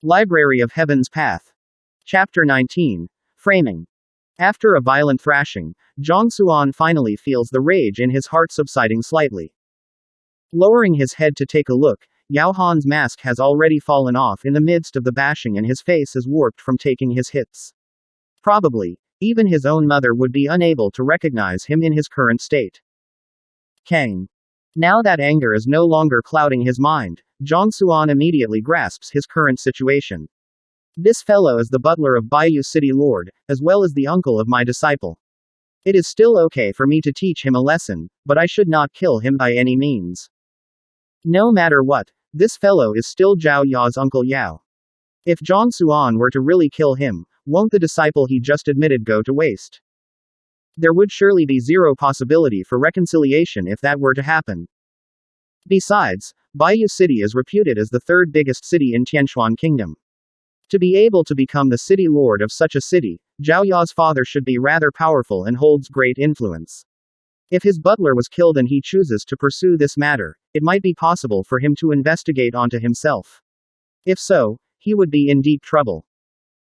Library of Heaven's Path. Chapter 19. Framing. After a violent thrashing, Zhang Xuan finally feels the rage in his heart subsiding slightly. Lowering his head to take a look, Yao Han's mask has already fallen off in the midst of the bashing and his face is warped from taking his hits. Probably, even his own mother would be unable to recognize him in his current state. Heng. Now that anger is no longer clouding his mind, Zhang Xuan immediately grasps his current situation. This fellow is the butler of Baiyu City Lord, as well as the uncle of my disciple. It is still okay for me to teach him a lesson, but I should not kill him by any means. No matter what, this fellow is still Zhao Yao's uncle Yao. If Zhang Xuan were to really kill him, won't the disciple he just admitted go to waste? There would surely be zero possibility for reconciliation if that were to happen. Besides, Baiyu City is reputed as the third biggest city in Tianshuan Kingdom. To be able to become the city lord of such a city, Zhao Yao's father should be rather powerful and holds great influence. If his butler was killed and he chooses to pursue this matter, it might be possible for him to investigate onto himself. If so, he would be in deep trouble.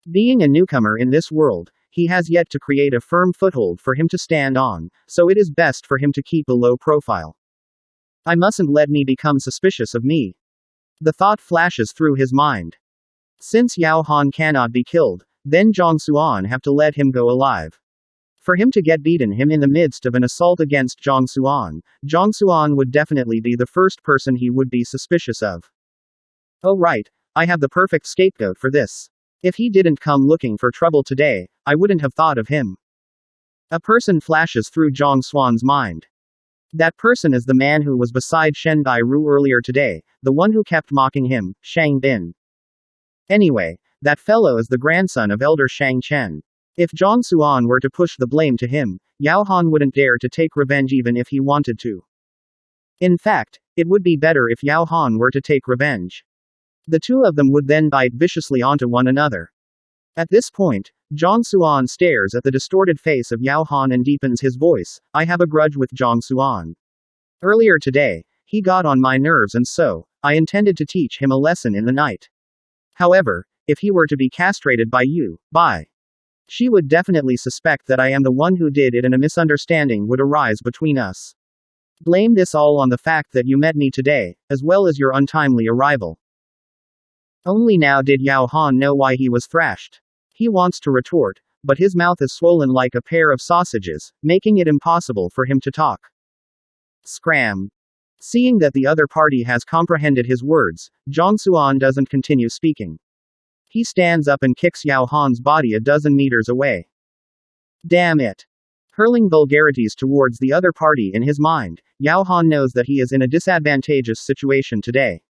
Being a newcomer in this world, he has yet to create a firm foothold for him to stand on, so it is best for him to keep a low profile. I mustn't let me become suspicious of me. The thought flashes through his mind. Since Yao Han cannot be killed, then Zhang Xuan have to let him go alive. For him to get beaten him in the midst of an assault against Zhang Xuan would definitely be the first person he would be suspicious of. Oh right, I have the perfect scapegoat for this. If he didn't come looking for trouble today, I wouldn't have thought of him. A person flashes through Zhang Xuan's mind. That person is the man who was beside Shen Bairu earlier today, the one who kept mocking him, Shang Bin. Anyway, that fellow is the grandson of Elder Shang Chen. If Zhang Xuan were to push the blame to him, Yao Han wouldn't dare to take revenge even if he wanted to. In fact, it would be better if Yao Han were to take revenge. The two of them would then bite viciously onto one another. At this point, Zhang Xuan stares at the distorted face of Yao Han and deepens his voice. I have a grudge with Zhang Xuan. Earlier today, he got on my nerves and so, I intended to teach him a lesson in the night. However, if he were to be castrated by you, she would definitely suspect that I am the one who did it and a misunderstanding would arise between us. Blame this all on the fact that you met me today, as well as your untimely arrival. Only now did Yao Han know why he was thrashed. He wants to retort, but his mouth is swollen like a pair of sausages, making it impossible for him to talk. Scram. Seeing that the other party has comprehended his words, Zhang Xuan doesn't continue speaking. He stands up and kicks Yao Han's body a dozen meters away. Damn it. Hurling vulgarities towards the other party in his mind, Yao Han knows that he is in a disadvantageous situation today.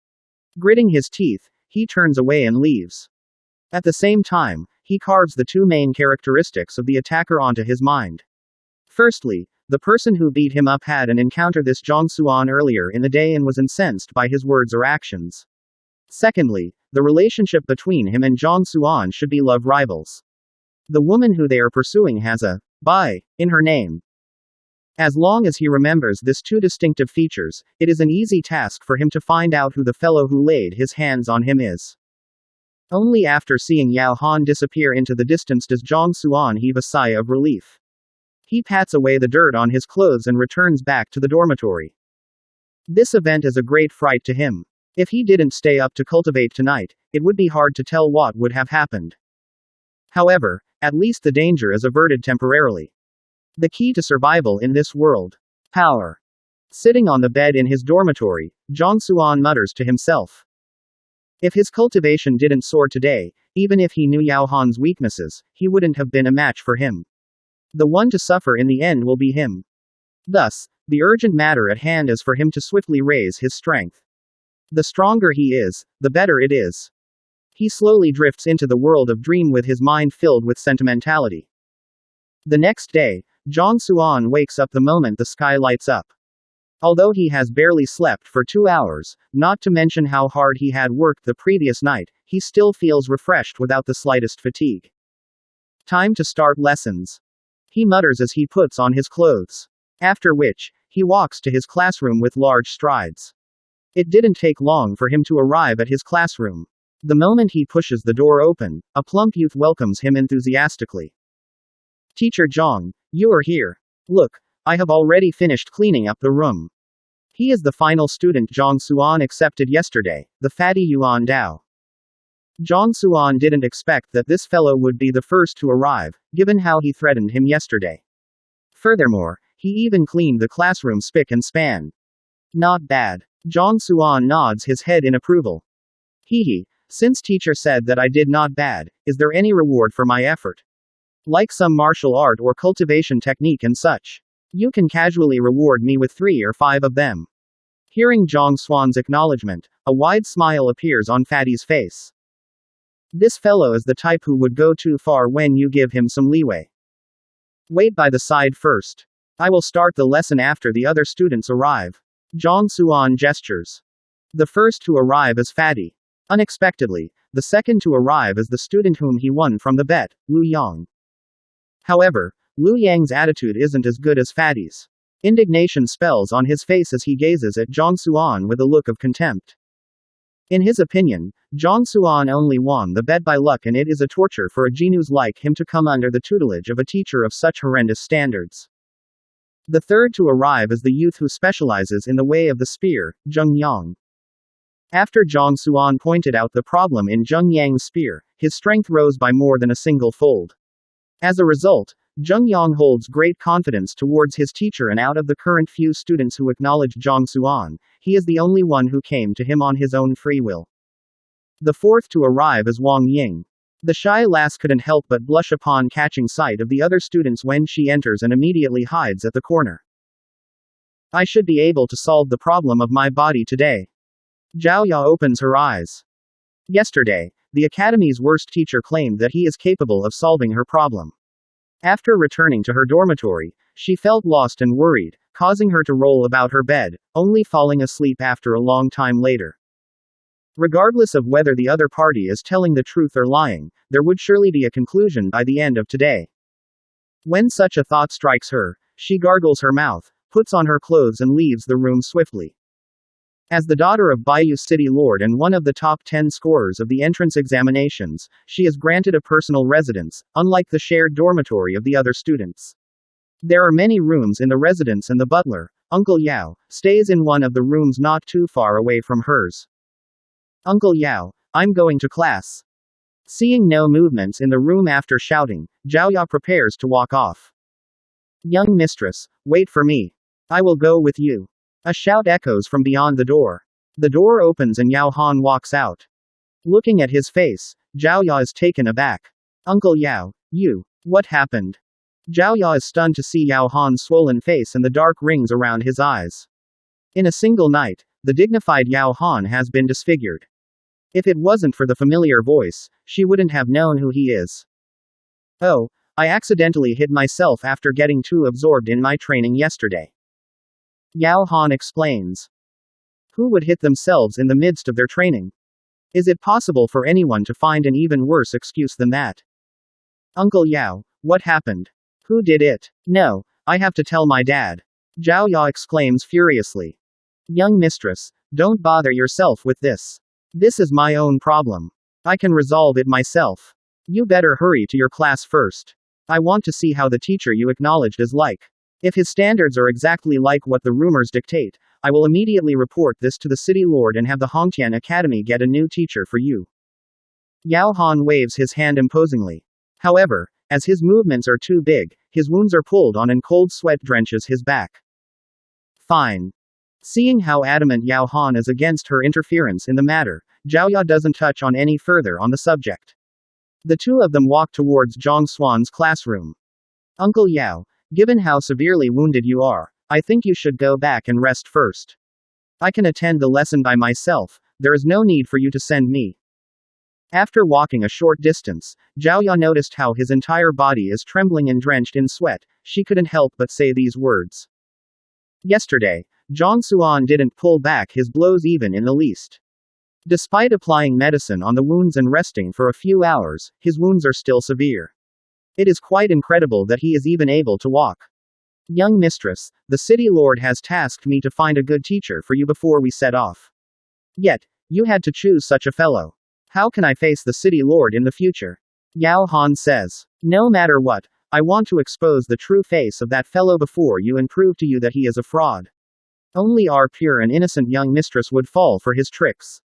Gritting his teeth, he turns away and leaves. At the same time, he carves the two main characteristics of the attacker onto his mind. Firstly, the person who beat him up had an encounter this Zhang Xuan earlier in the day and was incensed by his words or actions. Secondly, the relationship between him and Zhang Xuan should be love rivals. The woman who they are pursuing has a Bai in her name. As long as he remembers this two distinctive features, it is an easy task for him to find out who the fellow who laid his hands on him is. Only after seeing Yao Han disappear into the distance does Zhang Xuan heave a sigh of relief. He pats away the dirt on his clothes and returns back to the dormitory. This event is a great fright to him. If he didn't stay up to cultivate tonight, it would be hard to tell what would have happened. However, at least the danger is averted temporarily. The key to survival in this world. Power. Sitting on the bed in his dormitory, Zhang Xuan mutters to himself. If his cultivation didn't soar today, even if he knew Yao Han's weaknesses, he wouldn't have been a match for him. The one to suffer in the end will be him. Thus, the urgent matter at hand is for him to swiftly raise his strength. The stronger he is, the better it is. He slowly drifts into the world of dream with his mind filled with sentimentality. The next day, Zhang Xuan wakes up the moment the sky lights up. Although he has barely slept for 2 hours, not to mention how hard he had worked the previous night, he still feels refreshed without the slightest fatigue. Time to start lessons. He mutters as he puts on his clothes. After which, he walks to his classroom with large strides. It didn't take long for him to arrive at his classroom. The moment he pushes the door open, a plump youth welcomes him enthusiastically. Teacher Zhang, you are here. Look, I have already finished cleaning up the room. He is the final student Zhang Xuan accepted yesterday, the fatty Yuan Dao. Zhang Xuan didn't expect that this fellow would be the first to arrive, given how he threatened him yesterday. Furthermore, he even cleaned the classroom spick and span. Not bad. Zhang Xuan nods his head in approval. Hee, since teacher said that I did not bad, is there any reward for my effort? Like some martial art or cultivation technique and such. You can casually reward me with 3 or 5 of them. Hearing Zhang Xuan's acknowledgement, a wide smile appears on Fatty's face. This fellow is the type who would go too far when you give him some leeway. Wait by the side first. I will start the lesson after the other students arrive. Zhang Xuan gestures. The first to arrive is Fatty. Unexpectedly, the second to arrive is the student whom he won from the bet, Lu Yang. However, Lu Yang's attitude isn't as good as Fatty's. Indignation spells on his face as he gazes at Zhang Xuan with a look of contempt. In his opinion, Zhang Xuan only won the bet by luck, and it is a torture for a genius like him to come under the tutelage of a teacher of such horrendous standards. The third to arrive is the youth who specializes in the way of the spear, Zheng Yang. After Zhang Xuan pointed out the problem in Zheng Yang's spear, his strength rose by more than a single fold. As a result, Zheng Yang holds great confidence towards his teacher, and out of the current few students who acknowledge Zhang Xuan, he is the only one who came to him on his own free will. The fourth to arrive is Wang Ying. The shy lass couldn't help but blush upon catching sight of the other students when she enters and immediately hides at the corner. I should be able to solve the problem of my body today. Zhao Ya opens her eyes. Yesterday, the academy's worst teacher claimed that he is capable of solving her problem. After returning to her dormitory, she felt lost and worried, causing her to roll about her bed, only falling asleep after a long time later. Regardless of whether the other party is telling the truth or lying, there would surely be a conclusion by the end of today. When such a thought strikes her, she gargles her mouth, puts on her clothes and leaves the room swiftly. As the daughter of Bayou City Lord and one of the top 10 scorers of the entrance examinations, she is granted a personal residence, unlike the shared dormitory of the other students. There are many rooms in the residence, and the butler, Uncle Yao, stays in one of the rooms not too far away from hers. Uncle Yao, I'm going to class. Seeing no movements in the room after shouting, Zhao Ya prepares to walk off. Young mistress, wait for me. I will go with you. A shout echoes from beyond the door. The door opens and Yao Han walks out. Looking at his face, Zhao Ya is taken aback. Uncle Yao, what happened? Zhao Ya is stunned to see Yao Han's swollen face and the dark rings around his eyes. In a single night, the dignified Yao Han has been disfigured. If it wasn't for the familiar voice, she wouldn't have known who he is. Oh, I accidentally hit myself after getting too absorbed in my training yesterday. Yao Han explains. Who would hit themselves in the midst of their training? Is it possible for anyone to find an even worse excuse than that? Uncle Yao, what happened? Who did it? No, I have to tell my dad. Zhao Ya exclaims furiously. Young mistress, don't bother yourself with this. This is my own problem. I can resolve it myself. You better hurry to your class first. I want to see how the teacher you acknowledged is like. If his standards are exactly like what the rumors dictate, I will immediately report this to the city lord and have the Haotian Academy get a new teacher for you. Yao Han waves his hand imposingly. However, as his movements are too big, his wounds are pulled on and cold sweat drenches his back. Fine. Seeing how adamant Yao Han is against her interference in the matter, Zhao Ya doesn't touch on any further on the subject. The two of them walk towards Zhang Xuan's classroom. Uncle Yao, given how severely wounded you are, I think you should go back and rest first. I can attend the lesson by myself, there is no need for you to send me. After walking a short distance, Zhao Ya noticed how his entire body is trembling and drenched in sweat. She couldn't help but say these words. Yesterday, Zhang Xuan didn't pull back his blows even in the least. Despite applying medicine on the wounds and resting for a few hours, his wounds are still severe. It is quite incredible that he is even able to walk. Young mistress, the city lord has tasked me to find a good teacher for you before we set off. Yet, you had to choose such a fellow. How can I face the city lord in the future? Yao Han says. No matter what, I want to expose the true face of that fellow before you and prove to you that he is a fraud. Only our pure and innocent young mistress would fall for his tricks.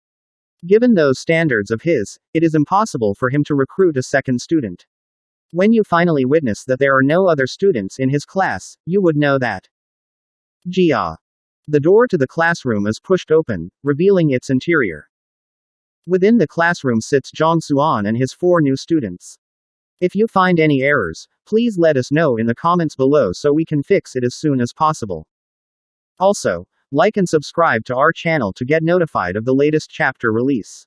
Given those standards of his, it is impossible for him to recruit a second student. When you finally witness that there are no other students in his class, you would know that. Jia. The door to the classroom is pushed open, revealing its interior. Within the classroom sits Zhang Xuan and his 4 new students. If you find any errors, please let us know in the comments below so we can fix it as soon as possible. Also, like and subscribe to our channel to get notified of the latest chapter release.